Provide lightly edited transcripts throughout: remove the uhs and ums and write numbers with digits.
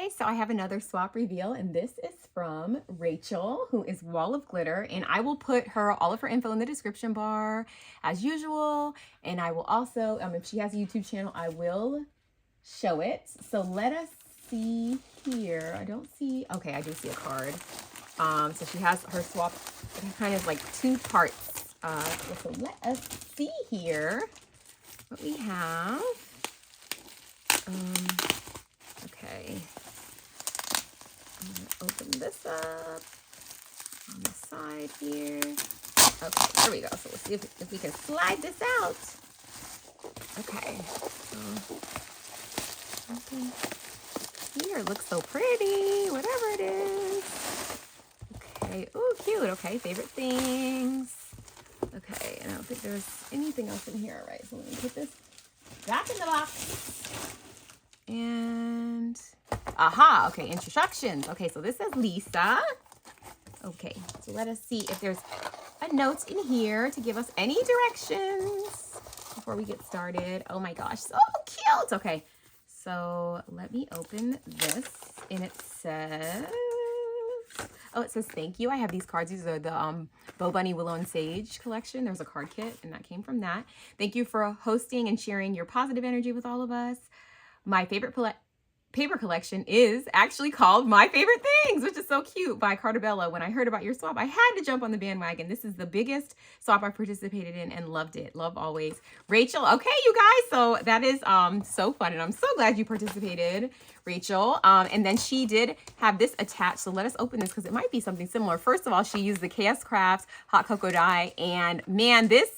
Okay, so I have another swap reveal, and this is from Rachael, who is Wall of Glitter, and I will put all of her info in the description bar as usual, and I will also, if she has a YouTube channel, I will show it. So let us see here. I don't see, okay, I do see a card. So she has her swap kind of like two parts. So let us see here what we have. Okay, I'm gonna open this up on the side here. Okay, there we go. So let's see if we can slide this out. Okay, so something here looks so pretty, whatever it is. Okay, oh, cute. Okay, favorite things. Okay, and I don't think there's anything else in here. All right, so let me put this back in the box. And aha, okay, introductions. Okay, so this is Lisa. Okay, so let us see if there's a note in here to give us any directions before we get started. Oh my gosh, so cute. Okay, so let me open this, and it says, oh, it says thank you. I have these cards. These are the Bow Bunny Willow and Sage collection. There's a card kit, and that came from that. Thank you for hosting and sharing your positive energy with all of us. My favorite paper collection is actually called My Favorite Things, which is so cute, by Cartabella. When I heard about your swap, I had to jump on the bandwagon. This is the biggest swap I participated in and loved it. Love always. Rachel, okay, you guys, so that is so fun, and I'm so glad you participated, Rachel. And then she did have this attached, so let us open this because it might be something similar. First of all, she used the KS Crafts hot cocoa die, and man, this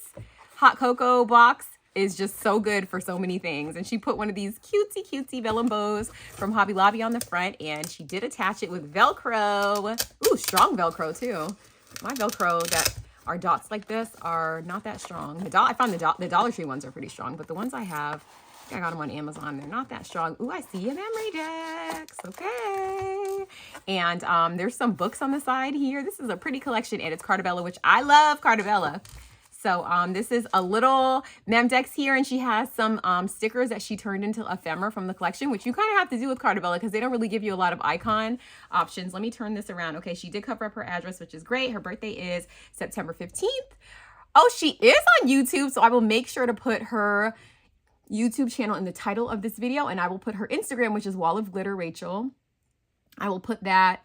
hot cocoa box is just so good for so many things. And she put one of these cutesy vellum bows from Hobby Lobby on the front, and she did attach it with Velcro. Ooh, strong Velcro too. My Velcro that are dots like this are not that strong. I found the Dollar Tree ones are pretty strong, but the ones I have, I got them on Amazon, they're not that strong. Ooh, I see a memory decks. Okay. And there's some books on the side here. This is a pretty collection, and it's Cartabella, which I love Cartabella. So this is a little Memdex here, and she has some stickers that she turned into ephemera from the collection, which you kind of have to do with Cartabella because they don't really give you a lot of icon options. Let me turn this around. Okay, she did cover up her address, which is great. Her birthday is September 15th. Oh, she is on YouTube, so I will make sure to put her YouTube channel in the title of this video, and I will put her Instagram, which is Wall of Glitter Rachael. I will put that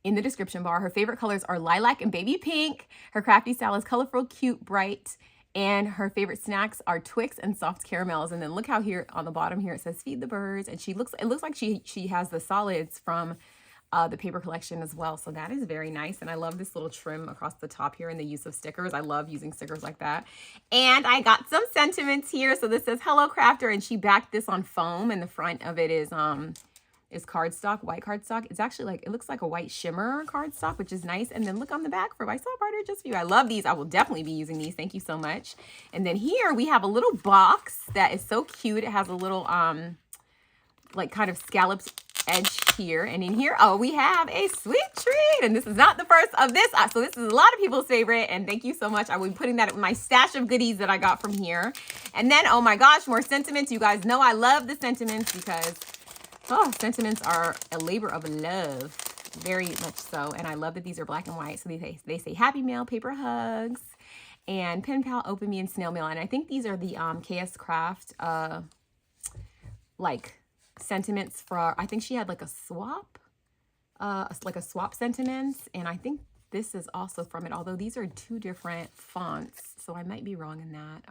in the description bar. Her favorite colors are lilac and baby pink. Her crafty style is colorful, cute, bright. And her favorite snacks are Twix and soft caramels. And then look how here on the bottom here it says feed the birds. And it looks like she has the solids from the paper collection as well. So that is very nice. And I love this little trim across the top here and the use of stickers. I love using stickers like that. And I got some sentiments here. So this says hello crafter, and she backed this on foam, and the front of it is cardstock, white cardstock. It's actually like, it looks like a white shimmer cardstock, which is nice. And then look on the back for my swap partner just for you. I love these. I will definitely be using these. Thank you so much. And then here we have a little box that is so cute. It has a little like kind of scalloped edge here, and in here, oh, we have a sweet treat, and this is not the first of this, so this is a lot of people's favorite, and thank you so much. I will be putting that in my stash of goodies that I got from here. And then, oh my gosh, more sentiments. You guys know I love the sentiments because sentiments are a labor of love, very much so. And I love that these are black and white. So they say happy mail, paper hugs, and pen pal, open me, and snail mail. And I think these are the KS Craft like sentiments for, I think she had like a swap, sentiments. And I think this is also from it, although these are two different fonts. So I might be wrong in that.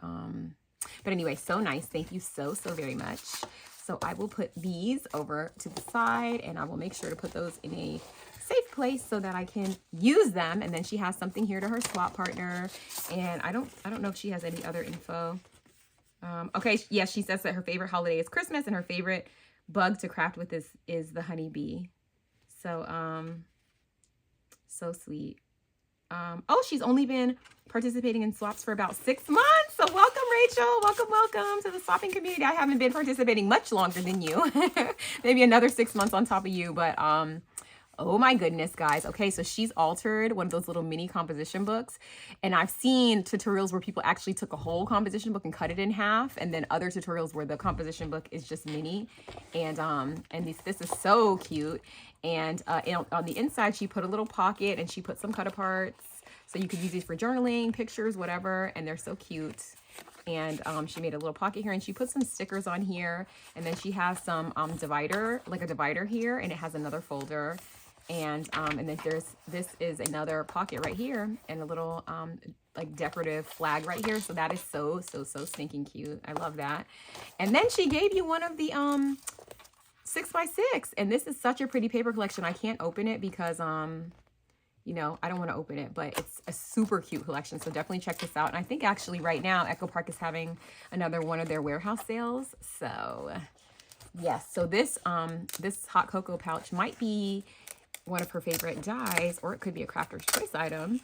But anyway, so nice. Thank you so very much. So I will put these over to the side, and I will make sure to put those in a safe place so that I can use them. And then she has something here to her swap partner, and I don't know if she has any other info. Okay, yeah, she says that her favorite holiday is Christmas, and her favorite bug to craft with is the honeybee. So so sweet. Oh, she's only been participating in swaps for about 6 months. So welcome, Rachael. Welcome to the swapping community. I haven't been participating much longer than you. Maybe another 6 months on top of you, but Oh my goodness, guys. Okay, so she's altered one of those little mini composition books. And I've seen tutorials where people actually took a whole composition book and cut it in half. And then other tutorials where the composition book is just mini. And this is so cute. And on the inside, she put a little pocket and she put some cut aparts. So you could use these for journaling, pictures, whatever. And they're so cute. And she made a little pocket here and she put some stickers on here. And then she has some divider, like a divider here. And it has another folder. And then this is another pocket right here and a little like decorative flag right here. So that is so stinking cute. I love that. And then she gave you one of the 6x6. And this is such a pretty paper collection. I can't open it because you know, I don't want to open it, but it's a super cute collection. So definitely check this out. And I think actually right now, Echo Park is having another one of their warehouse sales. So yes, so this hot cocoa pouch might be one of her favorite dies, or it could be a crafter's choice item.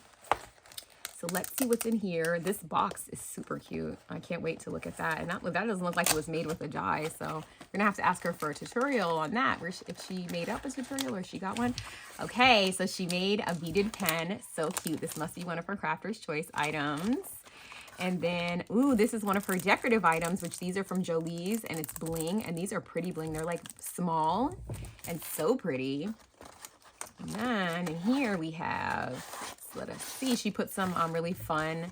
So let's see what's in here. This box is super cute. I can't wait to look at that. And that doesn't look like it was made with a die. So we're gonna have to ask her for a tutorial on that, if she made up a tutorial or she got one. Okay, so she made a beaded pen. So cute. This must be one of her crafter's choice items. And then, ooh, this is one of her decorative items, which these are from Jolie's, and it's bling. And these are pretty bling. They're like small and so pretty. And then in here we have, let us see, she put some really fun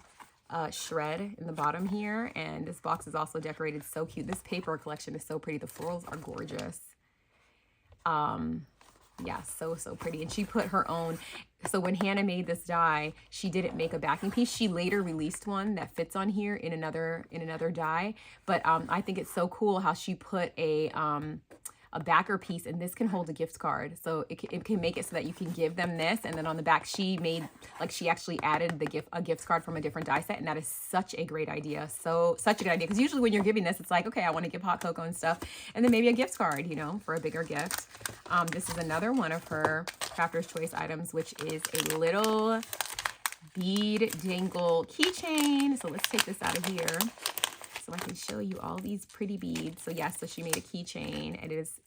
shred in the bottom here. And this box is also decorated so cute. This paper collection is so pretty. The florals are gorgeous. Yeah, so pretty. And she put her own, so when Hannah made this die, she didn't make a backing piece. She later released one that fits on here in another die. But I think it's so cool how she put a backer piece, and this can hold a gift card. So it can make it so that you can give them this, and then on the back she made, like, she actually added a gift card from a different die set, and that is such a great idea. So such a good idea, because usually when you're giving this, it's like, okay, I want to give hot cocoa and stuff, and then maybe a gift card, you know, for a bigger gift. This is another one of her crafter's choice items, which is a little bead dangle keychain. So let's take this out of here so I can show you all these pretty beads. So yes, so she made a keychain.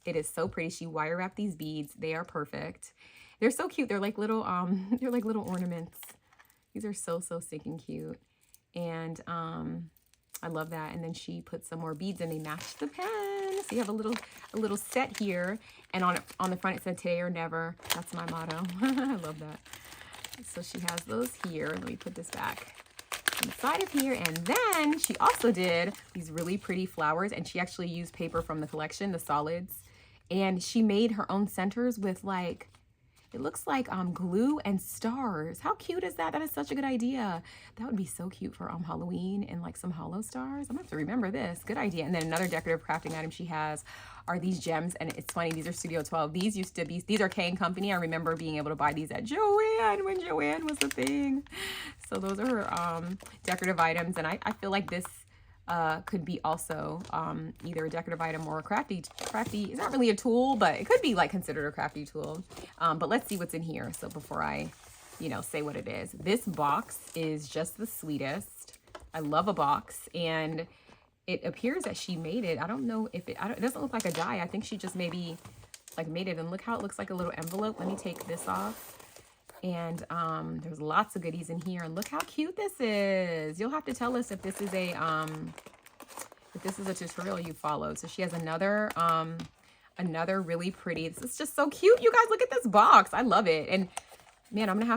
It is so pretty. She wire wrapped these beads. They are perfect. They're so cute. They're like little ornaments. These are so stinking cute. And I love that. And then she put some more beads and they match the pen. So you have a little set here. And on the front it said today or never. That's my motto. I love that. So she has those here. Let me put this back inside of here. And then she also did these really pretty flowers, and she actually used paper from the collection, the solids, and she made her own centers with, like, it looks like glue and stars. How cute is that? That is such a good idea. That would be so cute for Halloween, and like some hollow stars. I'm gonna have to remember this. Good idea. And then another decorative crafting item she has are these gems, and it's funny, these are Studio 12. These are K & Company. I remember being able to buy these at Joann when Joann was a thing. So those are her decorative items, and I feel like this could be also either a decorative item or a crafty. It's not really a tool, but it could be like considered a crafty tool. But let's see what's in here. So before I, say what it is. This box is just the sweetest. I love a box, and it appears that she made it. I don't know if it doesn't look like a die. I think she just maybe like made it, and look how it looks like a little envelope. Let me take this off. And there's lots of goodies in here, and look how cute this is. You'll have to tell us if this is a tutorial you followed. So she has another really pretty, this is just so cute. You guys, look at this box. I love it. And man, I'm gonna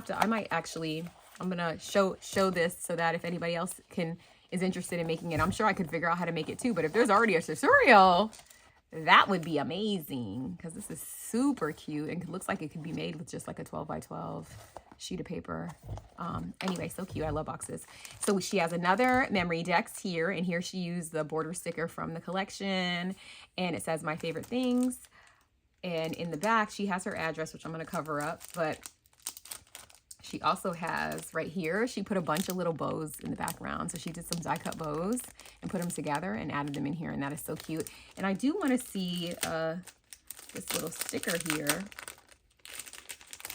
show this so that if anybody else is interested in making it, I'm sure I could figure out how to make it too. But if there's already a tutorial, that would be amazing, because this is super cute and it looks like it could be made with just like a 12x12 sheet of paper. Anyway, so cute. I love boxes. So she has another memory dex here, and here she used the border sticker from the collection, and it says my favorite things. And in the back she has her address, which I'm going to cover up, but she also has right here, she put a bunch of little bows in the background. So she did some die cut bows and put them together and added them in here, and that is so cute. And I do want to see this little sticker here.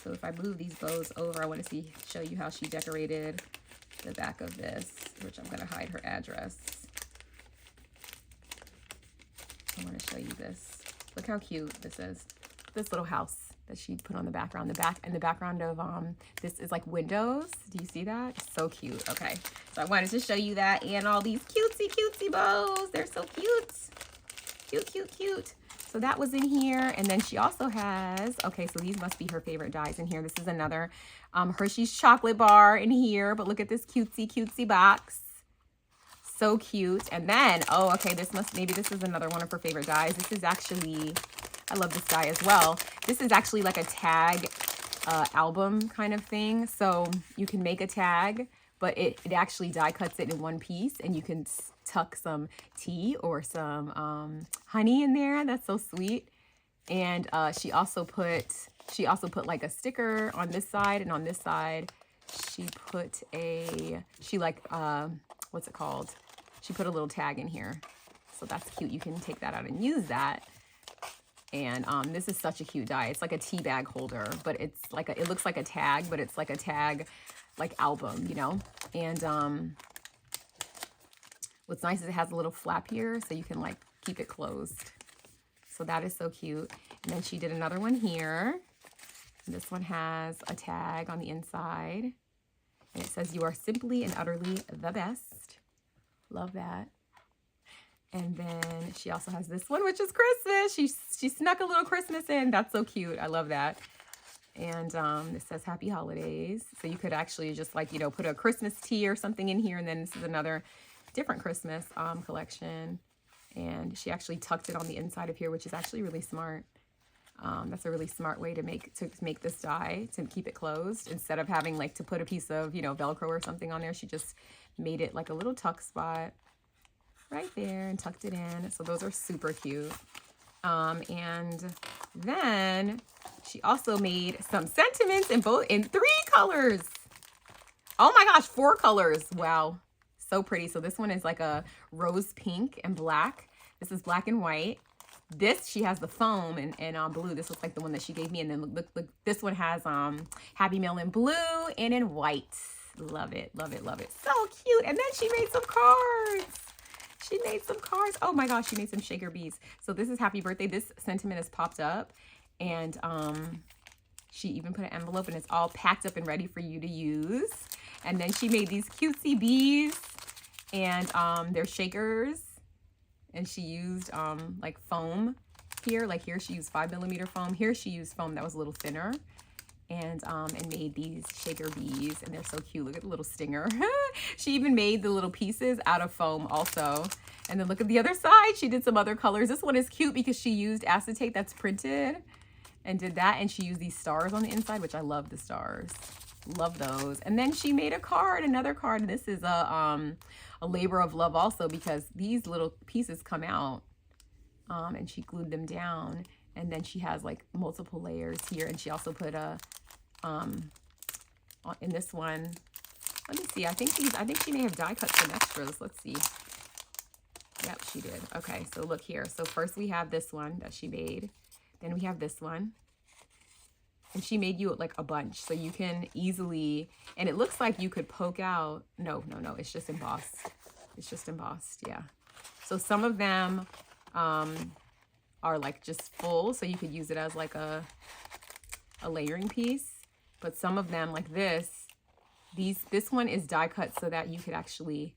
So if I move these bows over, I want to show you how she decorated the back of this, which I'm going to hide her address. I want to show you this. Look how cute this is. This little house. that she put on the background. The background of this is like windows. Do you see that? It's so cute. Okay, so I wanted to show you that, and all these cutesy bows. They're so cute. Cute. So that was in here. And then she also has, okay, so these must be her favorite dies in here. This is another Hershey's chocolate bar in here, but look at this cutesy box. So cute. And then, oh, okay, maybe this is another one of her favorite dies. This is actually, I love this die as well. This is actually like a tag album kind of thing. So you can make a tag, but it actually die cuts it in one piece, and you can tuck some tea or some honey in there. That's so sweet. And she also put like a sticker on this side, and on this side she put what's it called? She put a little tag in here. So that's cute. You can take that out and use that. And this is such a cute die. It's like a tea bag holder, but it's like it looks like a tag, but it's like a tag like album, you know. And what's nice is it has a little flap here, so you can like keep it closed. So that is so cute. And then she did another one here. This one has a tag on the inside, and it says, "You are simply and utterly the best." Love that. And then she also has this one, which is Christmas. She snuck a little Christmas in. That's so cute. I love that. And this says Happy Holidays. So you could actually just like, you know, put a Christmas tea or something in here. And then this is another different Christmas collection. And she actually tucked it on the inside of here, which is actually really smart. That's a really smart way to make this die, to keep it closed. Instead of having like to put a piece of, you know, Velcro or something on there, she just made it like a little tuck spot right there and tucked it in. So those are super cute. And then she also made some sentiments in 3 colors. Oh my gosh, 4 colors. Wow, so pretty. So this one is like a rose pink and black. This is black and white. This, she has the foam and blue. This looks like the one that she gave me. And then look, this one has Happy Mail in blue and in white. Love it. So cute. And then she made some cards. Oh my gosh, she made some shaker bees. So this is happy birthday. This sentiment has popped up, and she even put an envelope, and it's all packed up and ready for you to use. And then she made these cutesy bees, and they're shakers, and she used like foam here. Like here she used 5mm foam. Here she used foam that was a little thinner. And made these shaker bees, and they're so cute. Look at the little stinger. She even made the little pieces out of foam also. And then look at the other side. She did some other colors. This one is cute because she used acetate that's printed and did that. And she used these stars on the inside, which I love the stars. Love those. And then she made a card, another card. And this is a labor of love also, because these little pieces come out and she glued them down. And then she has like multiple layers here. And she also put in this one, let me see. I think she may have die cut some extras. Let's see. Yep, she did. Okay, so look here. So first we have this one that she made. Then we have this one. And she made you like a bunch. So you can easily, and it looks like you could poke out. No, it's just embossed. Yeah. So some of them, are like just full, so you could use it as like a layering piece. But some of them, like this one is die cut so that you could actually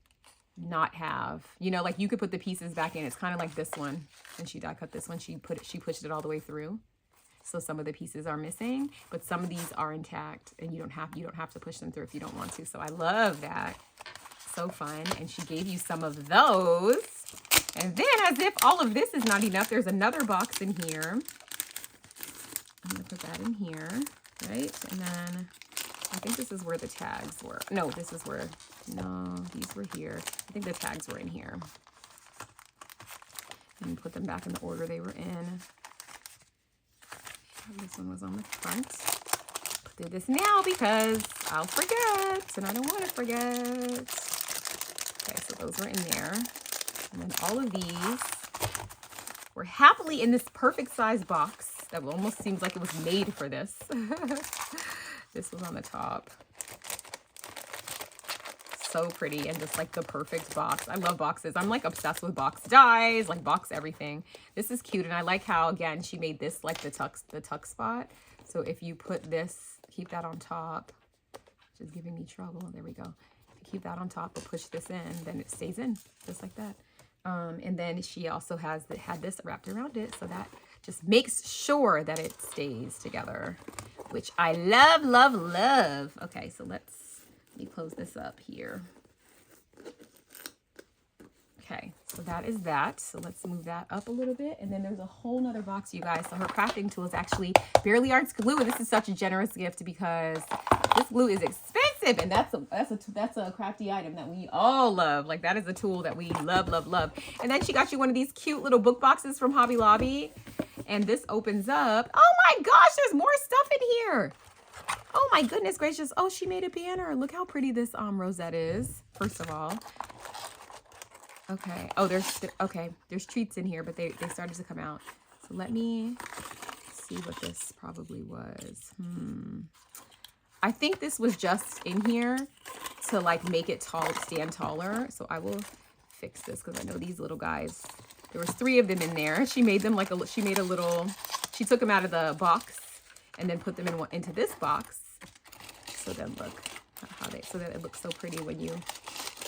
not have, you know, like you could put the pieces back in. It's kind of like this one, and she die cut this one. She pushed it all the way through, so some of the pieces are missing, but some of these are intact, and you don't have to push them through if you don't want to. So I love that. So fun. And she gave you some of those. And then, as if all of this is not enough, there's another box in here. I'm going to put that in here, right? And then I think this is where the tags were. No, these were here. I think the tags were in here. And put them back in the order they were in. This one was on the front. Do this now because I'll forget, and I don't want to forget. Okay, so those were in there. And then all of these were happily in this perfect size box that almost seems like it was made for this. This was on the top. So pretty, and just like the perfect box. I love boxes. I'm like obsessed with box dies, like box everything. This is cute, and I like how, again, she made this like the tuck spot. So if you put this, keep that on top, which is giving me trouble. There we go. If you keep that on top and push this in, then it stays in just like that. And then she also had this wrapped around it, so that just makes sure that it stays together, which I love, love, love. Okay, so let me close this up here. Okay, so that is that. So let's move that up a little bit. And then there's a whole nother box, you guys. So her crafting tool is actually Barely Arts glue. And this is such a generous gift because this glue is expensive. And that's a crafty item that we all love. Like, that is a tool that we love, love, love. And then she got you one of these cute little book boxes from Hobby Lobby. And this opens up. Oh my gosh, there's more stuff in here. Oh my goodness gracious. Oh, she made a banner. Look how pretty this rosette is, first of all. Okay. Oh, there's treats in here, but they started to come out. So let me see what this probably was. I think this was just in here to like make it stand taller. So I will fix this because I know these little guys. There was 3 of them in there. She made them like she took them out of the box and then put them into this box. So then look so that it looks so pretty when you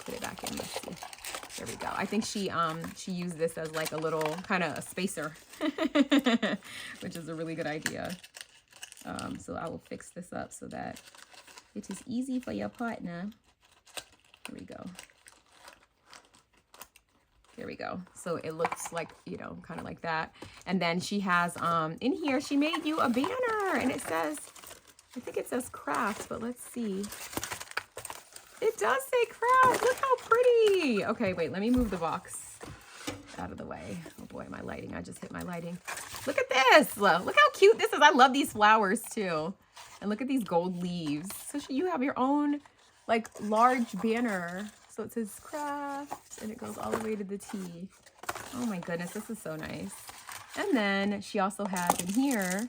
put it back in. Let's see. There we go. I think she used this as like a little kind of a spacer, which is a really good idea. So I will fix this up so that it is easy for your partner. Here we go. There we go. So it looks like, you know, kind of like that. And then she has in here, she made you a banner and it says, I think it says craft, but let's see. It does say craft. Look how pretty. Okay, wait, let me move the box out of the way. Oh boy, my lighting. I just hit my lighting. Look at this. Look how cute this is. I love these flowers too. And look at these gold leaves. So you have your own like large banner. So it says craft and it goes all the way to the T. Oh my goodness, this is so nice. And then she also has in here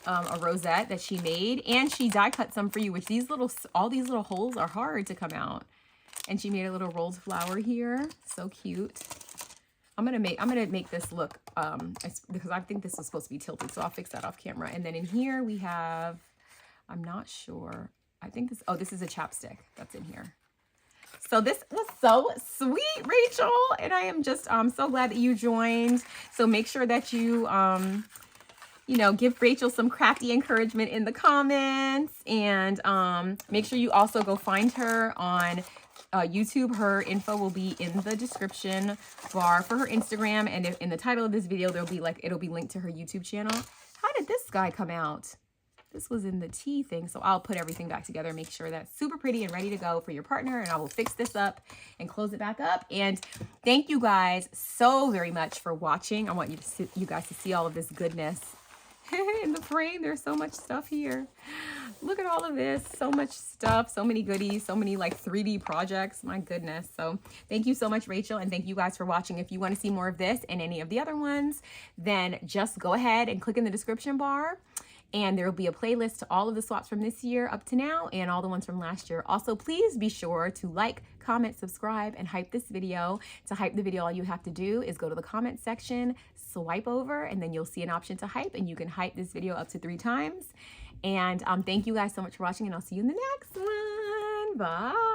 a rosette that she made, and she die cut some for you, which all these little holes are hard to come out. And she made a little rolled flower here. So cute. I'm gonna make this look because I think this is supposed to be tilted, so I'll fix that off camera. And then in here we have, I'm not sure, I think this is a chapstick that's in here. So this was so sweet, Rachel, and I am just so glad that you joined. So make sure that you you know, give Rachel some crafty encouragement in the comments, and make sure you also go find her on YouTube. Her info will be in the description bar for her Instagram, and in the title of this video it'll be linked to her YouTube channel. How did this guy come out? This was in the tea thing, so I'll put everything back together, make sure that's super pretty and ready to go for your partner, and I will fix this up and close it back up. And thank you guys so very much for watching. I want you guys to see all of this goodness in the frame. There's so much stuff here. Look at all of this. So much stuff, so many goodies, so many like 3D projects. My goodness. So thank you so much, Rachel, and thank you guys for watching. If you want to see more of this and any of the other ones, then just go ahead and click in the description bar, and there will be a playlist to all of the swaps from this year up to now and all the ones from last year. Also, please be sure to like, comment, subscribe, and hype this video. To hype the video, all you have to do is go to the comment section, swipe over, and then you'll see an option to hype, and you can hype this video up to 3 times. And thank you guys so much for watching, and I'll see you in the next one. Bye.